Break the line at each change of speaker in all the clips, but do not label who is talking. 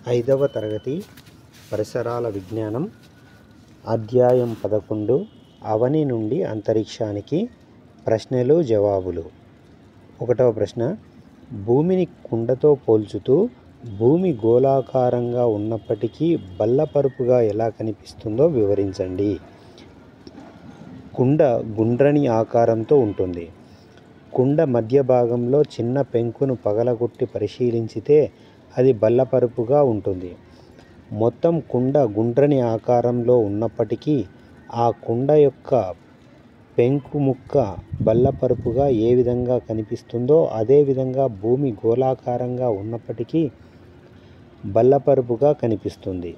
ఐదవ తరగతి పరిసరాల విజ్ఞానం అధ్యాయం 11 అవని నుండి అంతరిక్షానికి ప్రశ్నలు జవాబులు. ఒకటవ ప్రశ్న, భూమిని కుండతో పోల్చుతూ భూమి గోళాకారంగా ఉన్నప్పటికీ బల్లపరుపుగా ఎలా కనిపిస్తుందో వివరించండి. కుండ గుండ్రని ఆకారంతో ఉంటుంది. కుండ మధ్య భాగంలో చిన్న పెంకును పగలగొట్టి పరిశీలించితే అది బల్లపరుపుగా ఉంటుంది. మొత్తం కుండ గుండ్రని ఆకారంలో ఉన్నప్పటికీ ఆ కుండ యొక్క పెంకు ముక్క బల్లపరుపుగా ఏ విధంగా కనిపిస్తుందో అదేవిధంగా భూమి గోళాకారంగా ఉన్నప్పటికీ బల్లపరుపుగా కనిపిస్తుంది.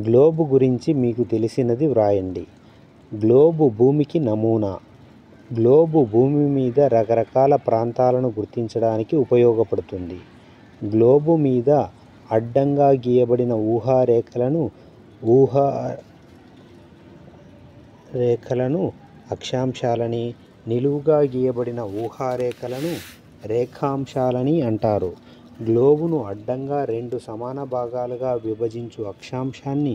గ్లోబు గురించి మీకు తెలిసినది వ్రాయండి. గ్లోబు భూమికి నమూనా. గ్లోబు భూమి మీద రకరకాల ప్రాంతాలను గుర్తించడానికి ఉపయోగపడుతుంది. గ్లోబు మీద అడ్డంగా గీయబడిన ఊహారేఖలను అక్షాంశాలని, నిలువుగా గీయబడిన ఊహారేఖలను రేఖాంశాలని అంటారు. గ్లోబును అడ్డంగా రెండు సమాన భాగాలుగా విభజించు అక్షాంశాన్ని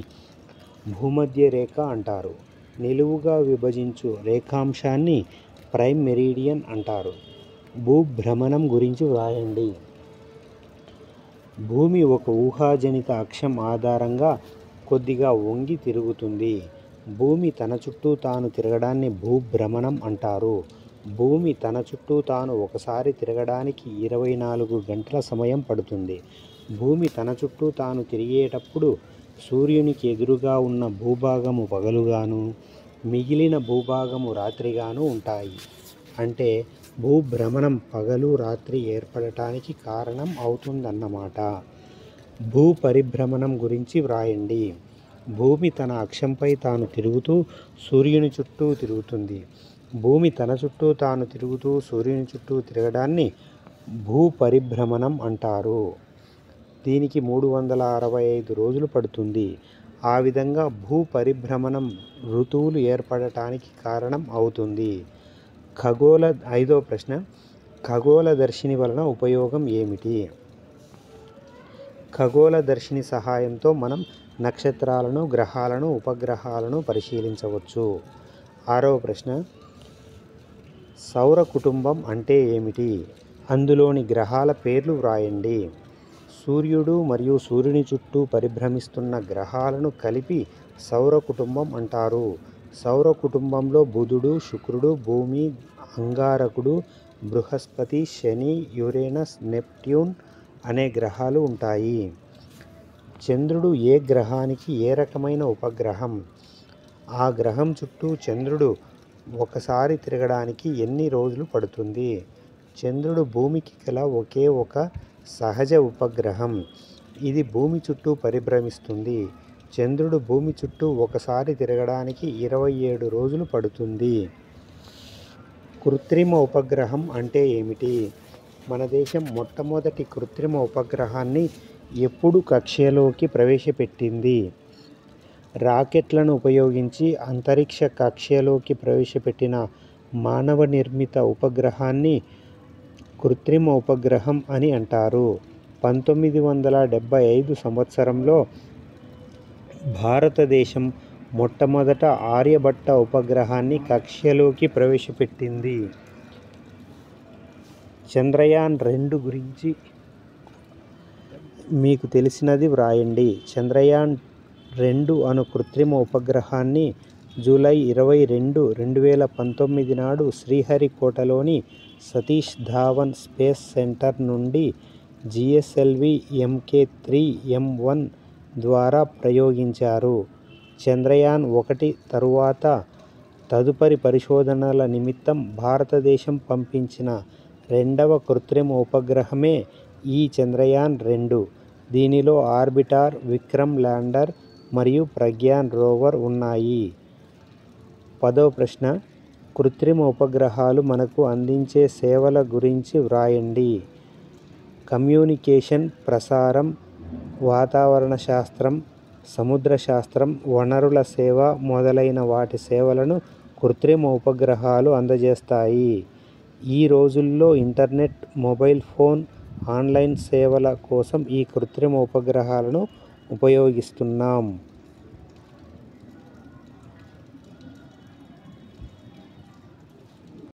భూమధ్య రేఖ అంటారు. నిలువుగా విభజించు రేఖాంశాన్ని ప్రైమ్ మెరీడియన్ అంటారు. భూభ్రమణం గురించి వ్రాయండి. భూమి ఒక ఊహాజనిత అక్షం ఆధారంగా కొద్దిగా వంగి తిరుగుతుంది. భూమి తన చుట్టూ తాను తిరగడాన్ని భూభ్రమణం అంటారు. భూమి తన చుట్టూ తాను ఒకసారి తిరగడానికి 24 గంటల సమయం పడుతుంది. భూమి తన చుట్టూ తాను తిరిగేటప్పుడు సూర్యునికి ఎదురుగా ఉన్న భూభాగము పగలుగాను, మిగిలిన భూభాగము రాత్రిగాను ఉంటాయి. అంటే భూభ్రమణం పగలు రాత్రి ఏర్పడటానికి కారణం అవుతుందన్నమాట. భూపరిభ్రమణం గురించి వ్రాయండి. భూమి తన అక్షంపై తాను తిరుగుతూ సూర్యుని చుట్టూ తిరుగుతుంది. భూమి తన చుట్టూ తాను తిరుగుతూ సూర్యుని చుట్టూ తిరగడాన్ని భూపరిభ్రమణం అంటారు. దీనికి 365 రోజులు పడుతుంది. ఆ విధంగా భూపరిభ్రమణం ఋతువులు ఏర్పడటానికి కారణం అవుతుంది. ఐదవ ప్రశ్న, ఖగోళదర్శిని వలన ఉపయోగం ఏమిటి? ఖగోళదర్శిని సహాయంతో మనం నక్షత్రాలను, గ్రహాలను, ఉపగ్రహాలను పరిశీలించవచ్చు. ఆరవ ప్రశ్న, సౌర కుటుంబం అంటే ఏమిటి? అందులోని గ్రహాల పేర్లు వ్రాయండి. సూర్యుడు మరియు సూర్యుని చుట్టూ పరిభ్రమిస్తున్న గ్రహాలను కలిపి సౌర కుటుంబం అంటారు. సౌర కుటుంబంలో బుధుడు, శుక్రుడు, భూమి, అంగారకుడు, బృహస్పతి, శని, యురేనస్, నెప్ట్యూన్ అనే గ్రహాలు ఉంటాయి. చంద్రుడు ఏ గ్రహానికి ఏ రకమైన ఉపగ్రహం? ఆ గ్రహం చుట్టూ చంద్రుడు ఒకసారి తిరగడానికి ఎన్ని రోజులు పడుతుంది? చంద్రుడు భూమికి గల ఒకే ఒక సహజ ఉపగ్రహం. ఇది భూమి చుట్టూ పరిభ్రమిస్తుంది. చంద్రుడు భూమి చుట్టూ ఒకసారి తిరగడానికి 27 రోజులు పడుతుంది. కృత్రిమ ఉపగ్రహం అంటే ఏమిటి? మన దేశం మొట్టమొదటి కృత్రిమ ఉపగ్రహాన్ని ఎప్పుడు కక్షలోకి ప్రవేశపెట్టింది? రాకెట్లను ఉపయోగించి అంతరిక్ష కక్షలోకి ప్రవేశపెట్టిన మానవ నిర్మిత ఉపగ్రహాన్ని కృత్రిమ ఉపగ్రహం అని అంటారు. 1975 సంవత్సరంలో భారతదేశం మొట్టమొదట ఆర్యభట్ట ఉపగ్రహాన్ని కక్షలోకి ప్రవేశపెట్టింది. చంద్రయాన్-2 గురించి మీకు తెలిసినది వ్రాయండి. చంద్రయాన్-2 అను కృత్రిమ ఉపగ్రహాన్ని జూలై 22, 2019 నాడు శ్రీహరికోటలోని సతీష్ ధావన్ స్పేస్ సెంటర్ నుండి GSLV Mk3M1 ద్వారా ప్రయోగించారు. చంద్రయాన్-1 తరువాత తదుపరి పరిశోధనల నిమిత్తం భారతదేశం పంపించిన రెండవ కృత్రిమ ఉపగ్రహమే ఈ చంద్రయాన్-2. దీనిలో ఆర్బిటార్, విక్రమ్ ల్యాండర్ మరియు ప్రగ్యాన్ రోవర్ ఉన్నాయి. 10వ ప్రశ్న, కృత్రిమ ఉపగ్రహాలు మనకు అందించే సేవల గురించి వ్రాయండి. కమ్యూనికేషన్, ప్రసారం, వాతావరణ శాస్త్రం, సముద్ర శాస్త్రం, వనరుల సేవ మొదలైన వాటి సేవలను కృత్రిమ ఉపగ్రహాలు అందజేస్తాయి. ఈ రోజుల్లో ఇంటర్నెట్, మొబైల్ ఫోన్ ఆన్లైన్ సేవల కోసం ఈ కృత్రిమ ఉపగ్రహాలను ఉపయోగిస్తున్నాం